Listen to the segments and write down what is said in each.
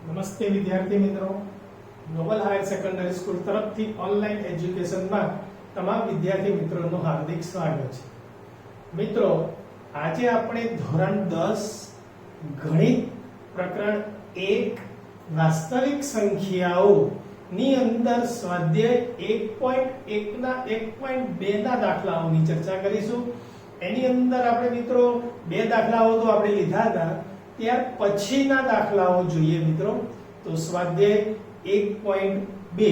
નમસ્તે વિદ્યાર્થી મિત્રો, નોબલ હાયર સેકન્ડરી સ્કૂલ તરફથી ઓનલાઈન એજ્યુકેશનમાં તમામ વિદ્યાર્થી મિત્રોનું હાર્દિક સ્વાગત છે. મિત્રો, આજે આપણે ધોરણ 10 ગણિત પ્રકરણ 1 વાસ્તવિક સંખ્યાઓ ની અંદર સ્વાધ્યાય 1.1 ના 1.2 ના દાખલાઓની ચર્ચા કરીશું. એની અંદર આપણે મિત્રો બે દાખલાઓ તો આપણે લીધા હતા, ત્યાર પછીના દાખલાઓ જોઈએ મિત્રો. તો સ્વાધ્યાય 1.2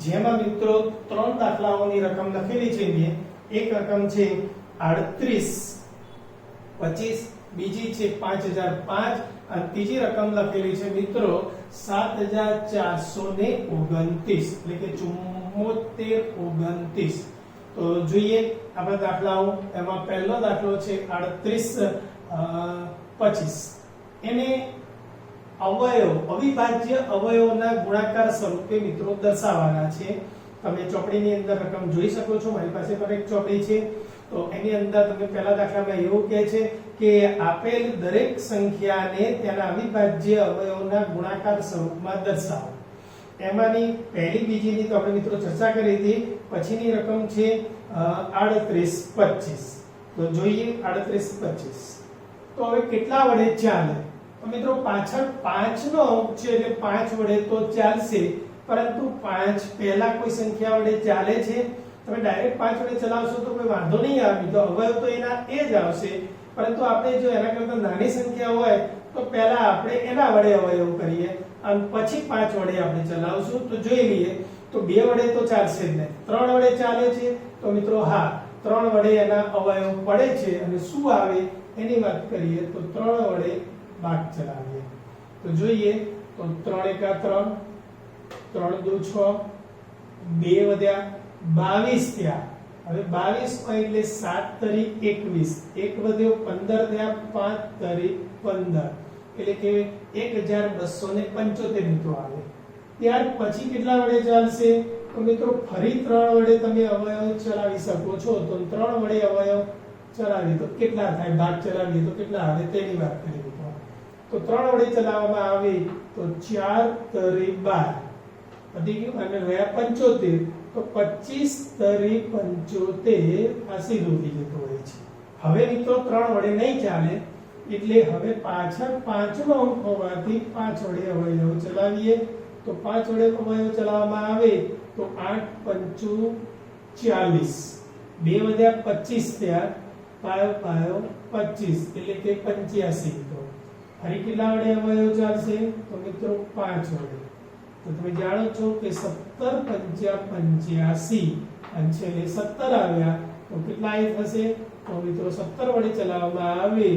જેમાં મિત્રો ત્રણ દાખલાઓની રકમ લખેલી છે. મેં એક રકમ છે 3825, બીજી છે 5005 અને ત્રીજી રકમ લખેલી છે મિત્રો 7429 એટલે કે 7429. તો જોઈએ આપણા દાખલાઓ. એમાં પહેલો દાખલો છે 3825. એને અવિભાજ્ય અવયવોના ગુણાકાર સ્વરૂપે મિત્રો દર્શાવવાના છે. તમે ચોપડીની અંદર રકમ જોઈ શકો છો, મારી પાસે પણ એક ચોપડી છે. તો એની અંદર તમે પહેલા દાખલામાં એવું કહે છે કે આપેલ દરેક સંખ્યાને તેના અવિભાજ્ય અવયવોના ગુણાકાર સ્વરૂપમાં દર્શાવો. એમાંની પહેલી બીજીની તો આપણે મિત્રો ચર્ચા કરી હતી. પછીની રકમ છે 3825. તો જોઈએ 3825. તો હવે કેટલા વડે ચાલે? તો મિત્રો પાછળ 5 નો અંક છે એટલે 5 વડે તો ચાલશે, પરંતુ 5 પહેલા કોઈ સંખ્યા વડે ચાલે છે. તમે ડાયરેક્ટ 5 વડે ચલાવશો તો કોઈ વાંધો નહીં આવે, તો અવયવ તો એના એ જ આવશે. પરંતુ આપણે જો એના કરતા નાની સંખ્યા હોય તો પહેલા આપણે એના વડે અવયવ કરીએ અને પછી 5 વડે આપણે ચલાવશું. તો જોઈ લઈએ. તો 2 વડે તો ચાલશે જ નહીં. 3 વડે ચાલે છે તો મિત્રો હા, 3 વડે એના અવયવ પડે છે. અને શું આવે એની વાત કરીએ તો 3 વડે ભાગ ચલાવીએ. તો જોઈએ. તો 3 એકા 3, 3 દુ 6, 2 વધ્યા 22 થયા. હવે 22 એટલે 7 તરી 21, 1 વધ્યો 15 થયા, 5 તરી 15 એટલે કે 1275 મિત્રો આવે. ત્યાર પછી કેટલા વડે ચાલશે? તો મિત્રો ફરી 3 વડે તમે અવયવ ચલાવી શકો છો. તો 3 વડે અવયવ ચલાવીએ તો કેટલા થાય? ભાગ ચલાવીએ તો કેટલા આવે તેની વાત કરીએ. તો 3 વડે ચલાવવામાં આવે તો 4 તરી 12 વધી ગયું અને રહ્યા 75. તો 25 તરી 75 આ સીધું થઈ જતું હોય છે. હવે મિત્રો 3 વડે નહીં ચાલે એટલે હવે પાછળ 5 નો અંક હોવાથી 5 વડે અવયવ ચલાવીએ. તો 5 વડે અવયવ ચલાવવામાં આવે તો 8 પંચું 40, 2 વધ્યા 25 થયા, 5 5 25 એટલે કે 85. તો ફરી કેટલા વડે અવયવ ચાલશે? તો મિત્રો 5 વડે. તો તમે જાણો છો કે 17 પંચા 85 અને છેલ્લે 17 આવ્યા તો કેટલા એ થશે? તો મિત્રો 17 વડે ચલાવવામાં આવે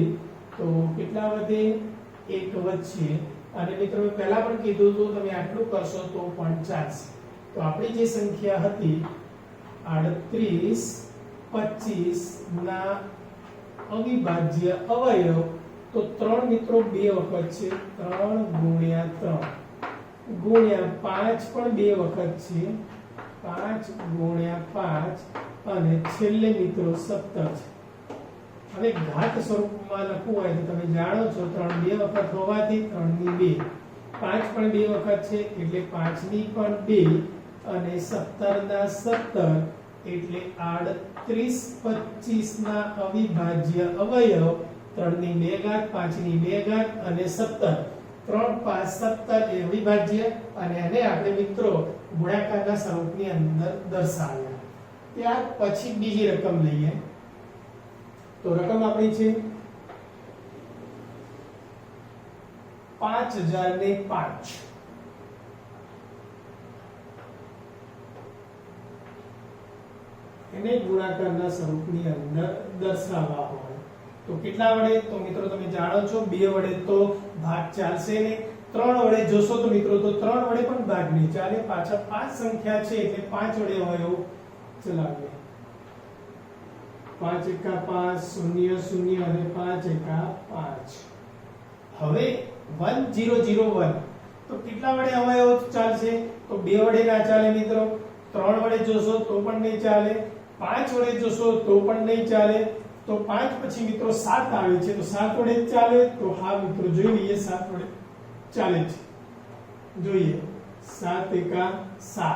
તો કેટલા વધે? 1 વધશે. અને મિત્રો મેં પહેલા પણ કીધું હતું તમે આટલું કરશો તો પણ ચાલશે. તો આપણી જે સંખ્યા હતી 3825 ના અવિભાજ્ય અવયવ તો 3 મિત્રો 2 વખત છે. 3 ગુણ્યા 3 ગુણ્યા 5 પણ 2 વખત છે. 5 ગુણ્યા 5 અને છેલ્લે મિત્રો 17 છે. હવે ઘાત સ્વરૂપમાં લખવું હોય તો તમે જાણો છો 3 2 વખત હોવાથી 3 ની 2, 5 પણ 2 વખત છે એટલે 5 ની પણ 2 અને 17 ના 17 એટલે 3825 ના અવિભાજ્ય અવયવ 3 ની 2 ઘાત, 5 ની 2 ઘાત અને 17. 3 5 17 એ અવિભાજ્ય અને એને આપણે મિત્રો ગુણાકારના સ્વરૂપની અંદર દર્શાવ્યા. ત્યાર પછી બીજી રકમ લઈએ. તો રકમ આપણી છે 5005. એને ગુણાકારના સ્વરૂપની અંદર દર્શાવવા હોય તો કેટલા વડે? તો મિત્રો તમે જાણો છો 2 વડે તો ભાગ ચાલશે ને. 3 વડે જોશો તો મિત્રો તો 3 વડે પણ ભાગ નહીં ચાલે. પાછળ 5 સંખ્યા છે એટલે 5 વડે અવયવ ચલાવીએ. 5 એકા 5, 0 0 અને 5 એકા 5. હવે 1001 તો કેટલા વડે અવયવ ચાલશે? તો 2 વડે ના ચાલે મિત્રો. 3 વડે જોશો તો પણ નહીં ચાલે. 5 વડે જોશો તો પણ નહીં ચાલે. તો 5 પછી મિત્રો 7 આવે છે તો 7 વડે ચાલે. તો હા મિત્રો જોઈ લઈએ 7 વડે ચાલે છે. જોઈએ 7 એકા 7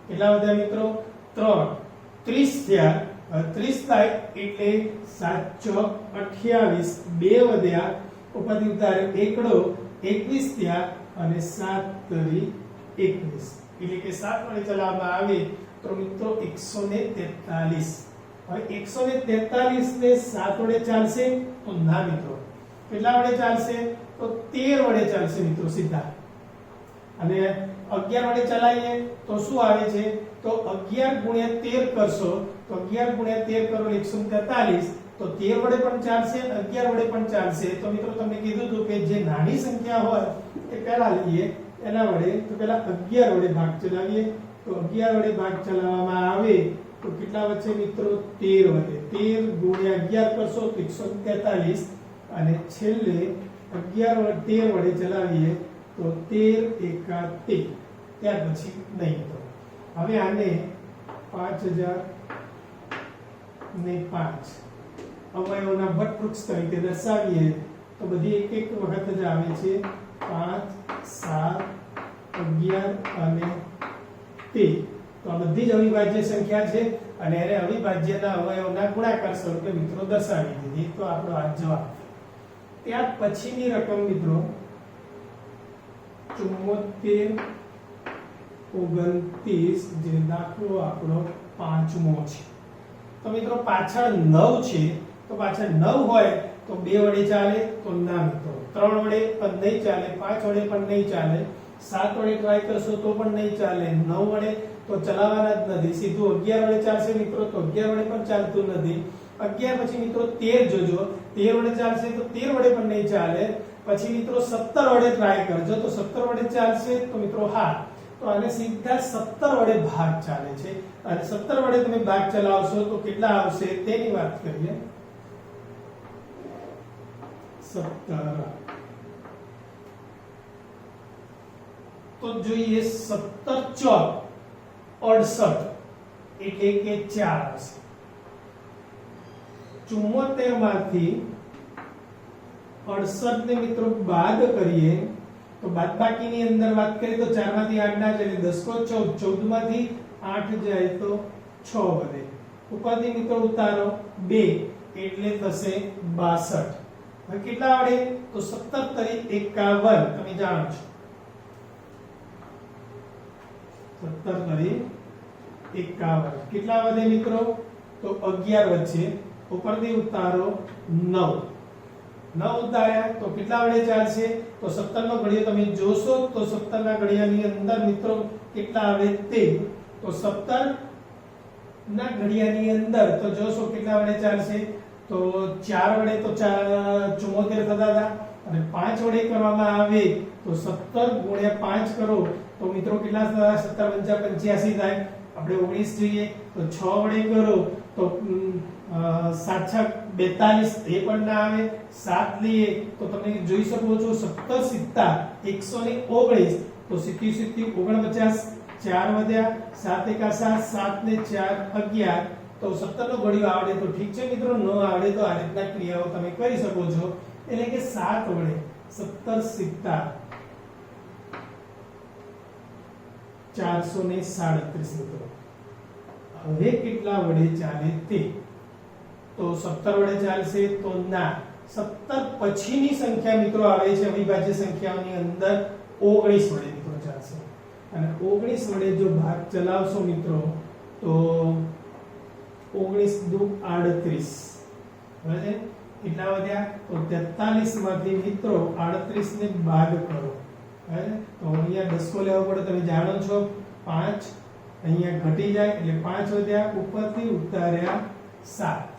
કેટલા વધ્યા મિત્રો 3 30 થયા 30 થાય એટલે 7 ચોક 28 બે વધ્યા ઉપરથી ઉતાર્યો એકડો 21 થયા અને 7 તરી 21 એટલે કે 7 વડે ચલાવવામાં આવે તો મિત્રો 143 હવે 143 ને 7 વડે ચાલશે તો ના મિત્રો કેટલા વડે ચાલશે તો 13 વડે ચાલશે મિત્રો સીધા અને 11 વડે ચલાવીએ તો શું આવે છે તો 11 ગુણ્યા 13 કરશો તો 11 ગુણ્યા 13 કરો 143 તો 13 વડે પણ ચાલશે 11 વડે પણ ચાલશે તો મિત્રો તમને કીધું હતું કે જે નાની સંખ્યા હોય એ પહેલા લઈએ એના વડે તો પહેલા 11 વડે ભાગ ચલાવીએ તો 11 વડે ભાગ ચલાવવામાં આવે તો કેટલા વચ્ચે મિત્રો 13 વધે 13 ગુણ્યા 11 કરશો તો 143 અને છેલ્લે 11 વડે 13 વડે ચલાવીએ તો 13 એકા 13 ત્યાર પછી નહીં તો હવે આને 5000 ને 5 અવયવોના વટવૃક્ષ તરીકે દર્શાવીએ તો બધી એક એક વખત જ આવે છે 5 7 11 અને 13 તો આ બધી જ અવિભાજ્ય સંખ્યા છે અને એને અવિભાજ્યના અવયવોના ગુણાકાર સ્વરૂપે મિત્રો દર્શાવી દીધી તો આપણો આ જવાબ ત્યાર પછીની રકમ મિત્રો 74 29 જે દાખલો આપણો પાંચમો છે તો મિત્રો પાછળ 9 છે તો પાછળ 9 હોય તો 2 વડે ચાલે તો ના મિત્રો 3 વડે પણ નહીં ચાલે 5 વડે પણ નહીં ચાલે 7 વડે ટ્રાય કરશો તો પણ નહીં ચાલે 9 વડે તો ચલાવવાના જ નથી સીધું 11 વડે ચાલશે મિત્રો તો 11 વડે પણ ચાલતું નથી 11 પછી મિત્રો 13 જોજો 13 વડે ચાલશે તો 13 વડે પણ નહીં ચાલે પછી મિત્રો 17 વડે ટ્રાય કરજો તો 17 વડે ચાલશે તો મિત્રો હા તો આને સીધા 17 વડે ભાગ ચાલે છે અને 17 વડે તમે ભાગ ચલાવશો તો કેટલા આવશે તેની વાત કરીએ 17 તો જોઈએ 17 ચોક 68 એટલે કે 4 આવશે 74 માંથી 68 ને મિત્રો બાદ કરીએ તો બાદબાકીની અંદર વાત કરીએ તો 4 માંથી 8 ના જાય 10 કો 14 14 માંથી 8 જાય તો 6 વધે ઉપરથી મિત્રો ઉતારો 2 એટલે થશે 62 હવે કેટલા વડે તો 17 તરી 51 તમે જાણો છો 17 તરી 51 કેટલા વધે મિત્રો તો 11 વચ્ચે ઉપરથી ઉતારો 9 ઉતાર્યા તો કેટલા વડે ચાલશે તો 17 નો ઘડિયો તમે જોશો તો 17 ના ઘડિયાની અંદર મિત્રો કેટલા આવે તે તો 17 ના ઘડિયાની અંદર તો જોશો કેટલા વડે ચાલશે તો 4 વડે તો 74 થતા હતા અને 5 વડે કરવામાં આવે તો 17 ગુણ્યા 5 કરો તો મિત્રો કેટલા થતા 17 × 85 થાય આપણે 19 જોઈએ તો 6 વડે કરો તો 7 42 એ પણ ના આવે 7 લઈએ તો તમે જોઈ શકો છો 17 સિત્તા 119 તો 70 49 4 વધ્યા 7 એકા 7 7 ને 4 11 તો 17 નો ઘડિયો આવડે તો ઠીક છે મિત્રો ન આવડે તો આ રીતના ક્રિયાઓ તમે કરી શકો છો એટલે કે 7 વડે 17 સિત્તા 437 મિત્રો હવે કેટલા વડે ચાલે તે તો 17 વડે ચાલશે તો ના 17 પછીની સંખ્યા મિત્રો આવે છે અવિભાજ્ય સંખ્યાઓની અંદર 19 વડે મિત્રો ચાલશે અને 19 વડે જો ભાગ ચલાવશો મિત્રો તો 19 દુ 38 બરાબર કેટલા વધ્યા તો 43 માંથી મિત્રો 38 ને બાદ કરો બરાબર તો અહીંયા 10 કો લેવો પડે તમે જાણો છો 5 અહીંયા ઘટી જાય એટલે 5 વધ્યા ઉપરથી ઉતાર્યા 7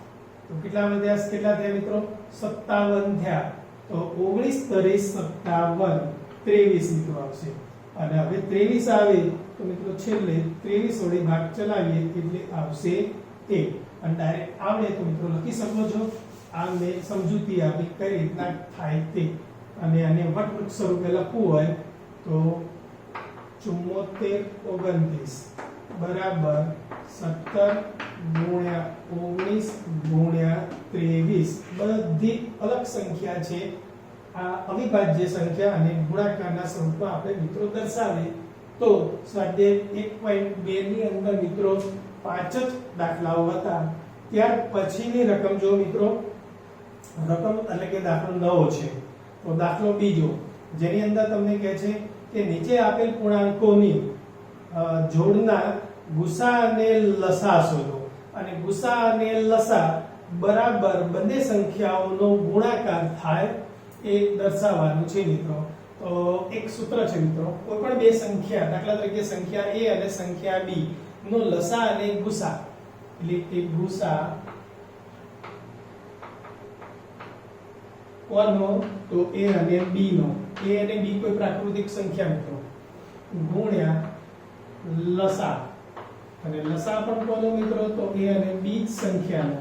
તો કેટલા વધ્યા કેટલા થયા મિત્રો 57 થયા તો 19 તરી 57 23 મિત્રો આવશે અને હવે 23 આવે તો મિત્રો છેલ્લે 23 વડે ભાગ ચલાવીએ એટલે આવશે 1 અને ડાયરેક્ટ આવડે તો મિત્રો લખી શકો છો આ મેં સમજૂતી આપી કઈ રીતના થાય તે અને આને વટવૃક્ષ સ્વરૂપે લખવું હોય તો 74 29 બરાબર 17 ગુણ્યા 19 ગુણ્યા 23 બધી અલગ સંખ્યા છે આ અવિભાજ્ય સંખ્યા અને ગુણાકારના સ્વરૂપમાં આપણે મિત્રો દર્શાવીએ તો સ્વાધ્યાય 1.2 ની અંદર મિત્રો 5 જ દાખલાઓ હતા. ત્યાર પછીની રકમ જો મિત્રો રકમ એટલે કે દાખલો 9 છે. તો દાખલો બીજો જેની અંદર તમને કહે છે કે નીચે આપેલ પૂર્ણાંકોની જોડના ગુસા અને લસા શોધો અને ગુસા અને લસા બરાબર બંને સંખ્યાઓનો ગુણાકાર થાય એ દર્શાવવાનું છે મિત્રો. તો એક સૂત્ર છે મિત્રો, કોઈ પણ બે સંખ્યા દાખલા તરીકે સંખ્યા a અને સંખ્યા b નો લસા અને ગુસા એટલે કે ગુસા કોનો તો a અને b નો, a અને b કોઈ પ્રાકૃતિક સંખ્યા મિત્રો, ગુણ્યા લસા અને લસા પણ કોનો મિત્રો તો a અને b સંખ્યાનો,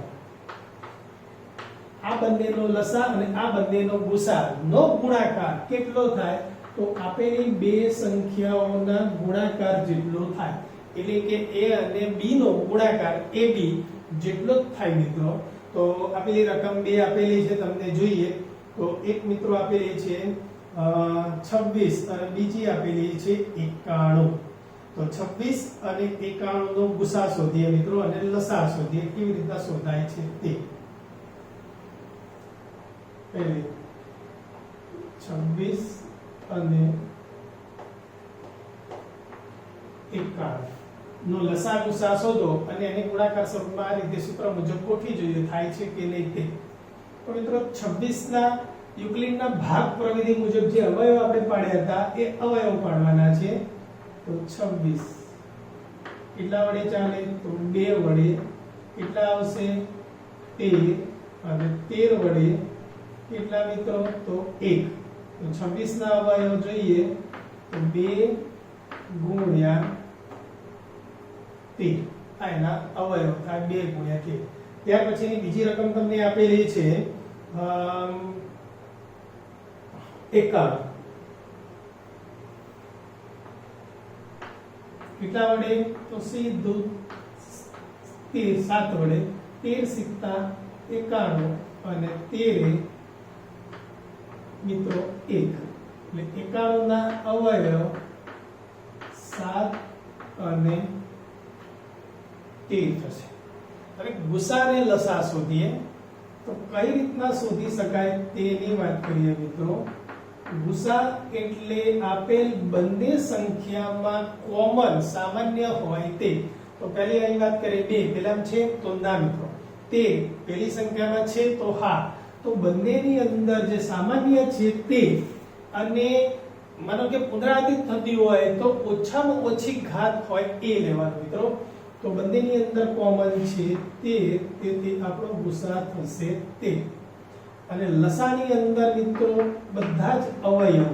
આ બંનેનો લસા અને આ બંનેનો ગુસા નો ગુણાકાર કેટલો થાય તો આપેલી બે સંખ્યાઓના ગુણાકાર જેટલો થાય. એટલે કે a અને b નો ગુણાકાર ab જેટલો જ થાય મિત્રો. તો આપેલી રકમ બે આપેલી છે તમને જોઈએ તો એક મિત્રો આપેલી છે 26 અને બીજી આપેલી છે 91. તો 26 અને 91 નો ગુસા શોધીએ મિત્રો અને લસા શોધીએ. કેવી રીતના શોધાય છે તે પહેલી 26 અને 91 નો લસા ગુસા શોધો અને એને ગુણાકાર સ્વરૂપમાં આ રીતે સૂત્ર મુજબ ગોઠવી જોઈએ થાય છે કે નહીં તે. તો મિત્રો 26 ના યુક્લિડના ભાગ પ્રવિધિ મુજબ જે અવયવ આપણે પાડ્યા હતા એ અવયવ પાડવાના છે. તો 26 કેટલા વડે ચાલે તો 2 વડે કેટલા આવશે 13 અને 13 વડે કેટલા મિત્રો તો 1. તો 26 ના અવયવ જોઈએ તો 2 ગુણ્યા 13 આ એના અવયવ થાય 2 ગુણ્યા 13. ત્યાર પછીની બીજી રકમ તમને આપેલી છે 51 કેટલા વડે તો સીધું 7 વડે 13 * 51 અને 13 મિત્રો 1 એટલે 91 ના અવયવ 7 અને 13 થશે. હવે ગુસા અને લસા શોધીએ તો કઈ રીતના શોધી શકાય તેની વાત કરીએ મિત્રો. ગુસા એટલે આપેલ બંને સંખ્યામાં કોમન સામાન્ય હોય તે. તો પહેલી અહીં વાત કરીએ 2 પેલામાં છે તો ના મિત્રો, 13 પેલી સંખ્યામાં છે તો હા. તો બંનેની અંદર જે સામાન્ય છે તે અને માનો કે પુનરાવર્તિત થતી હોય તો ઓછામાં ઓછી ઘાત હોય એ લેવાનું મિત્રો. તો બંનેની અંદર કોમન છે તે, તેથી આપણો ગુસા થશે તે. અને લસાની અંદર મિત્રો બધા જ અવયવ,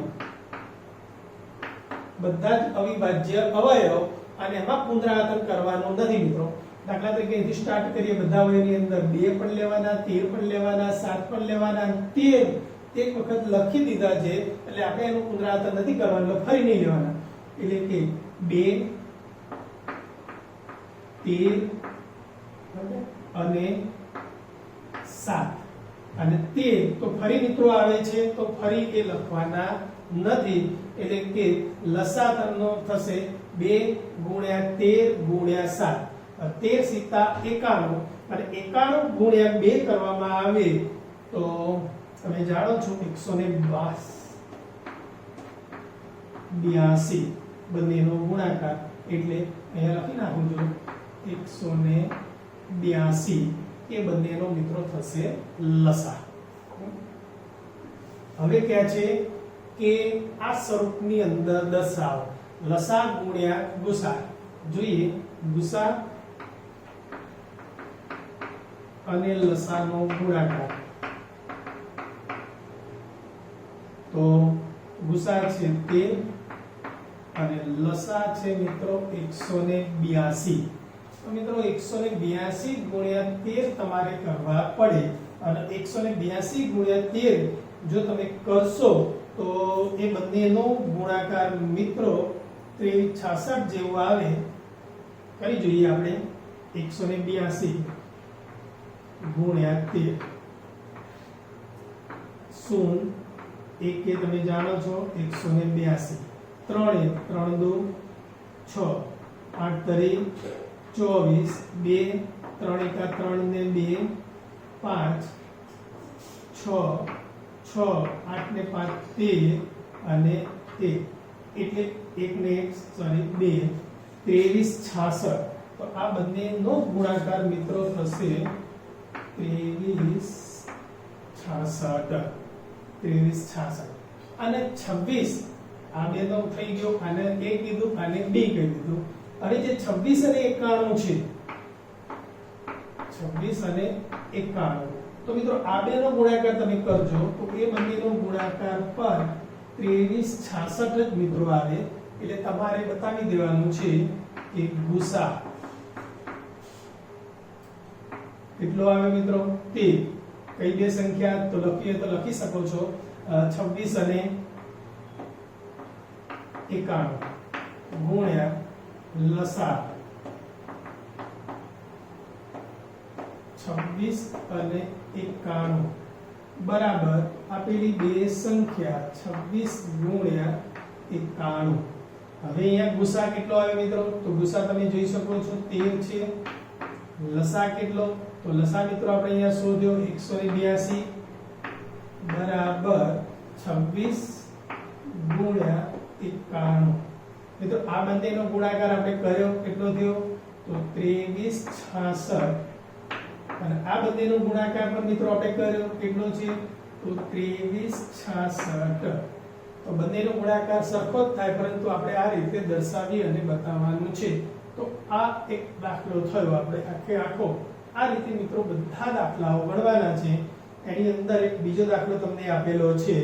બધા જ અવિભાજ્ય અવયવ અને એમાં પુનરાવર્તન કરવાનું નથી મિત્રો. દાખલા તરીકે અહીંથી સ્ટાર્ટ કરીએ બધા અવયવની અંદર 2 પણ લેવાના, 13 પણ લેવાના, 7 પણ લેવાના, 13 એક વખત લખી દીધા છે એટલે આપણે એનું પુનરાવર્તન નથી કરવાનું, ફરી નહીં લેવાના. એટલે કે 2 13 અને 7 અને 13 તો ફરી મિત્રો આવે છે તો ફરી એ લખવાના નથી. એટલે કે લસા તમનો થશે 2 ગુણ્યા 13 ગુણ્યા 7, 13 * 91 અને 91 ગુણ્યા 2 કરવામાં આવે તો તમે જાણો છો 182 બંનેનો ગુણાકાર. એટલે અહીંયા લખી નાખું છું 182 એ બંનેનો મિત્રો થશે લસા. હવે ક્યાં છે કે આ સ્વરૂપની અંદર દર્શાવો લસા ગુણ્યા ગુસા. જોઈએ ગુસા અને લસાનો ગુણાકાર. તો ગુસા છે 13 અને લસા છે મિત્રો 182. તો મિત્રો 182 ગુણ્યા 13 તમારે કરવા પડે અને 182 ગુણ્યા 13 જો તમે કરશો તો એ બંનેનો ગુણાકાર મિત્રો 2366 જેવો આવે. કરી જોઈએ આપણે 182 ગુણ્યા 13 0 એક કે તમે જાણો છો 182, 3 એક 3 દુ 6, 8 તરી 24, 2 3 એકા 3 ને 2 5, 6 6 8 ને 5 13 અને 1 એટલે 1 ને 1 સોરી 2 23 66. તો આ બંનેનો ગુણાકાર મિત્રો થશે 23 66 અને 26. આ બે નો થઈ ગયો, આને 1 કીધું આને 2 કહી દીધું. અને જે 26 અને 91 છે 26 અને 91, તો મિત્રો આ બે નો ગુણાકાર તમે કરજો તો એ બંનેનો ગુણાકાર પર 23 66 જ મિત્રો આવે. એટલે તમારે બતાવી દેવાનું છે કે ગુસા કેટલો આવે મિત્રો. તે કઈ બે સંખ્યા તો લખીએ તો લખી શકો છો 26 અને 91 ગુણ્યા લસા 26 અને 91 બરાબર આપેલી બે સંખ્યા 26 ગુણ્યા 91. હવે અહીંયા ગુસા કેટલો આવે મિત્રો, તો ગુસા તમે જોઈ શકો છો 13 છે. લસા કેટલો, તો લસા મિત્રો આપણે અહીંયા શોધ્યો 182 બરાબર 26 ગુણ્યા 91. મિત્રો આ બંનેનો ગુણાકાર આપણે કર્યો કેટલો થયો, તો 23 66. અને આ બંનેનો ગુણાકાર પણ મિત્રો આપણે કર્યો કેટલો છે, તો 23 66. તો બંનેનો ગુણાકાર સરખો જ થાય, પરંતુ આપણે આ રીતે દર્શાવી અને બતાવવાનું છે. તો આ એક દાખલો થયો. આપણે આખો આ રીતે મિત્રો બધા દાખલાઓ ગણવાના છે. એની અંદર એક બીજો દાખલો તમને આપેલો છે,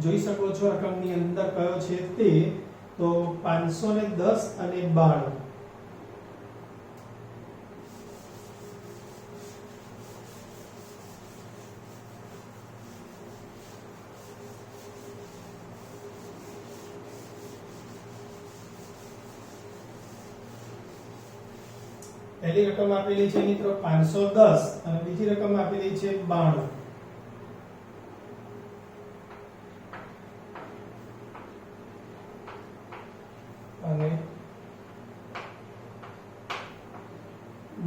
જોઈ શકો છો રકમની અંદર કયો છે તે, તો 510 અને 92. પહેલી રકમ આપેલી છે મિત્રો 510 અને બીજી રકમ આપેલી છે 92. અને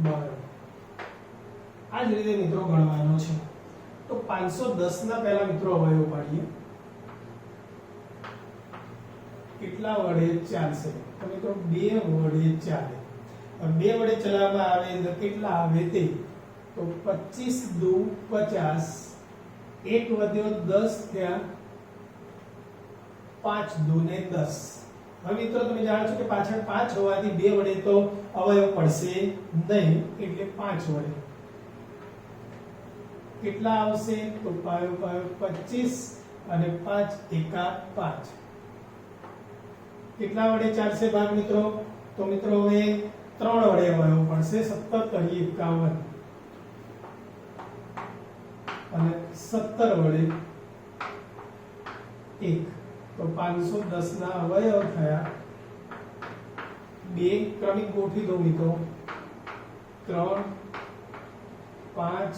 92 આ જ રીતે મિત્રો ગણવાનો છે. તો 510 ના પહેલા મિત્રો અવયવ પાડીએ. કેટલા વડે ચાલશે, તો મિત્રો 2 વડે ચાલે. 2 વડે ચલાવવામાં આવે તો કેટલા આવે તે, તો 25 દુ 50, 1 વધ્યો 10 થયા, 5 દુ ને 10. હવે મિત્રો તમે જાણો છો કે પાછળ 5 હોવાથી 2 વડે તો અવયવ પડશે નહીં, એટલે 5 વડે કેટલા આવશે, તો 25 અને 5 એકા 5. કેટલા વડે ચાલશે ભાગ મિત્રો, તો મિત્રો હવે 3 વડે અવયવ પડશે. 17 તરી 51 અને 17 વડે 1, તો 510 ના અવયવ થયા 2. ક્રમિક ગોઠવી દો મિત્રો, 3 5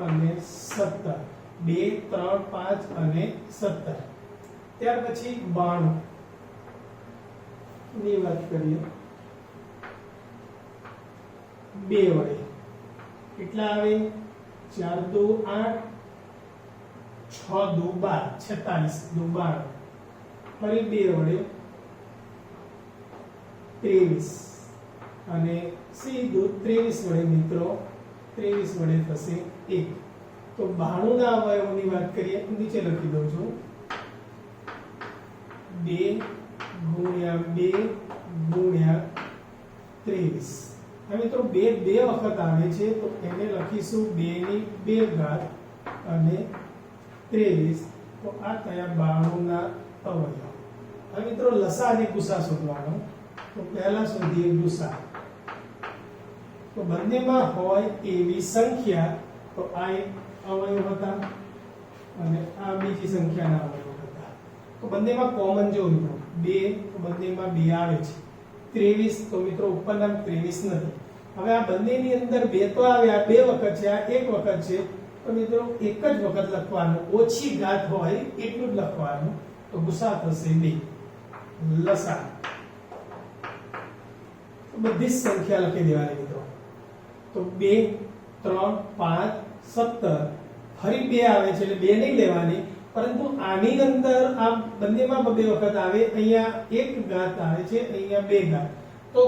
અને 17. 2 3 5 અને 17. ત્યાર પછી 92 ની વાત કરીએ. 2 વડે કેટલા આવે, 4 દુ 8, 6 દુ 12, 46 દુ 12. ફરી 2 વડે 23 અને સીધું 23 વડે મિત્રો 23 વડે થશે 1. તો 92 ના અવયવોની વાત કરીએ, નીચે લખી દઉં છું 2 ગુણ્યા 2 ગુણ્યા 23. હવે મિત્રો 2 વખત આવે છે, તો એને લખીશું 2 ની 2 ઘાત અને 23. તો આ થયા 92 ના અવયવ. હવે મિત્રો લસા અને ગુસા શોધવાનો. તો પહેલા શોધીએ ગુસા. તો બંનેમાં હોય એવી સંખ્યા, તો આ એક અવયવ હતા અને આ બીજી સંખ્યાના અવયવ હતા. તો બંનેમાં કોમન જો મિત્રો 2, તો બંનેમાં 2 આવે છે. 23 તો મિત્રો ઉપરના 23 નથી. હવે આ બંનેની અંદર 2 તો આવે, આ 2 વખત છે, આ 1 વખત છે, તો મિત્રો એક જ વખત લખવાનું, ઓછી ઘાત હોય એટલું જ લખવાનું. તો ગુસા થશે 2. લસા તો બધી જ સંખ્યા લખી દેવાની મિત્રો. તો 2 3 5 17 ફરી 2 આવે છે એટલે 2 નહીં લેવાની, પરંતુ આની અંદર આ બંનેમાં બે વખત આવે. અહીંયા એક ઘાત આવે છે, અહીંયા 2 ઘાત. તો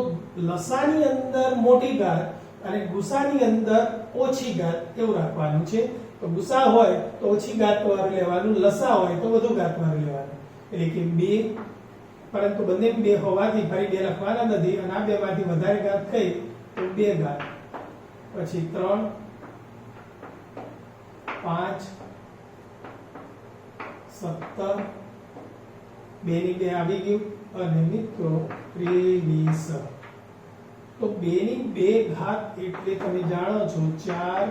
લસાની અંદર મોટી ઘાત અને ગુસાની અંદર ઓછી ઘાત એવું રાખવાનું છે. તો ગુસા હોય તો ઓછી ઘાત વાળું લેવાનું, લસા હોય તો વધુ ઘાત વાળું લેવાનું. એટલે કે 2, પરંતુ બંને 2 હોવાથી ફરી 2 લખવાના નથી, અને આ બેમાંથી વધારે ઘાત થઈ તો 2 ઘાત, પછી 3 5 17 2 ની 2 આવી ગયું, અને મિત્રો 23. તો 2 ની 2 ઘાત એટલે તમે જાણો છો 4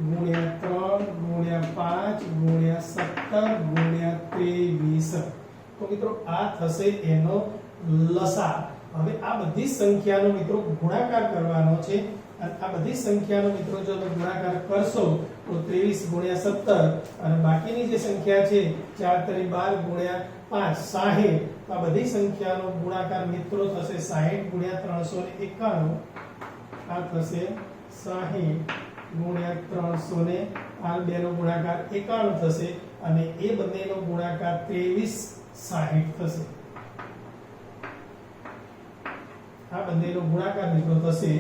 ગુણ્યા 3 ગુણ્યા 5 ગુણ્યા 17 ગુણ્યા 23. તો મિત્રો આ થશે એનો લસા. હવે આ બધી સંખ્યાનો મિત્રો ગુણાકાર કરવાનો છે, અને આ બધી સંખ્યાનો મિત્રો જો તમે ગુણાકાર કરશો તો 23 ગુણ્યા 17, અને બાકીની જે સંખ્યા છે 4 તરી 12 ગુણ્યા 5 60. તો આ બધી સંખ્યાનો ગુણાકાર મિત્રો થશે 60 ગુણ્યા 391. આ થશે 60 ગુણ્યા 300 આ બેનો ગુણાકાર 91 થશે, અને એ બંનેનો ગુણાકાર 23 60 થશે. આ બંનેનો ગુણાકાર મિત્રો થશે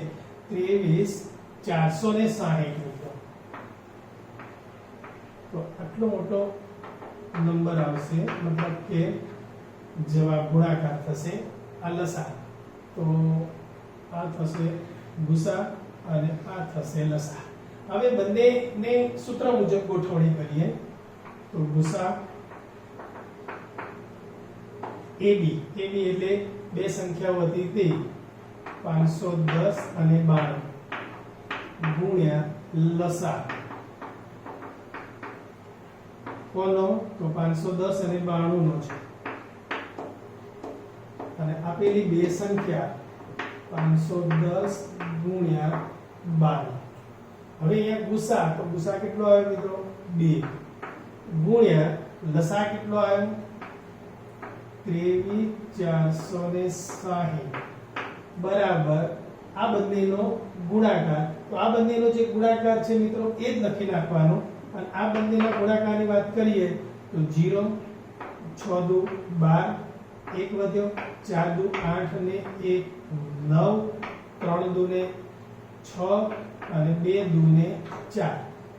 23 460 મિત્રો. તો આટલો મોટો નંબર આવશે, મતલબ કે જવાબ ગુણાકાર થશે આ લસા. તો આ થશે ગુસા અને આ થશે લસા. હવે બંનેને સૂત્ર મુજબ ગોઠવણી કરીએ. તો ગુસા AB એટલે બે સંખ્યાઓ હતી તે 510 અને 92 ગુણ્યા લસા. કોનો? તો 510 અને 92 નો છે, અને આપેલી બે સંખ્યા 510 ગુણ્યા 92. હવે અહીંયા ગુસા, તો ગુસા કેટલો આવ્યો મિત્રો? 2 ગુણ્યા લસા કેટલો આવ્યો? 23460 બરાબર આ બંનેનો ગુણાકાર. તો આ બંનેનો જે ગુણાકાર છે મિત્રો એ જ લખી નાખવાનો, અને આ બંનેના ગુણાકારની વાત કરીએ તો 0 6 દુ 12, 1 વધ્યો, 4 દુ 8 ને 1 9, 3 દુ ને 6 અને 2 દુ ને 4.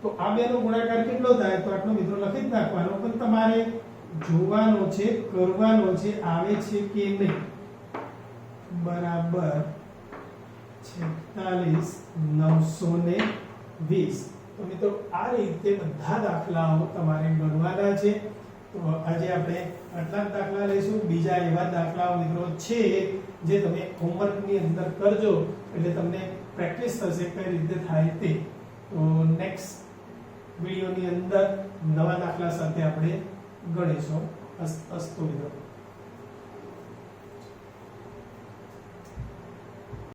તો આ બેનો ગુણાકાર કેટલો થાય? તો આટલો મિત્રો લખી જ નાખવાનો, પણ તમારે જોવાનો છે, કરવાનો છે, આવે છે કે નહીં. બરાબર 46920. તો મિત્રો આ રીતે બધા દાખલાઓ તમારે ગણવાના છે. તો આજે આપણે આટલા દાખલા લઈશું. બીજા એવા દાખલાઓ મિત્રો છે જે તમે હોમવર્કની અંદર કરજો, એટલે તમને પ્રેક્ટિસ થશે કઈ રીતે થાય તે. તો નેક્સ્ટ વિડિયોની અંદર નવા દાખલા સાથે આપણે ગણીશું. અસ્તુ મિત્રો.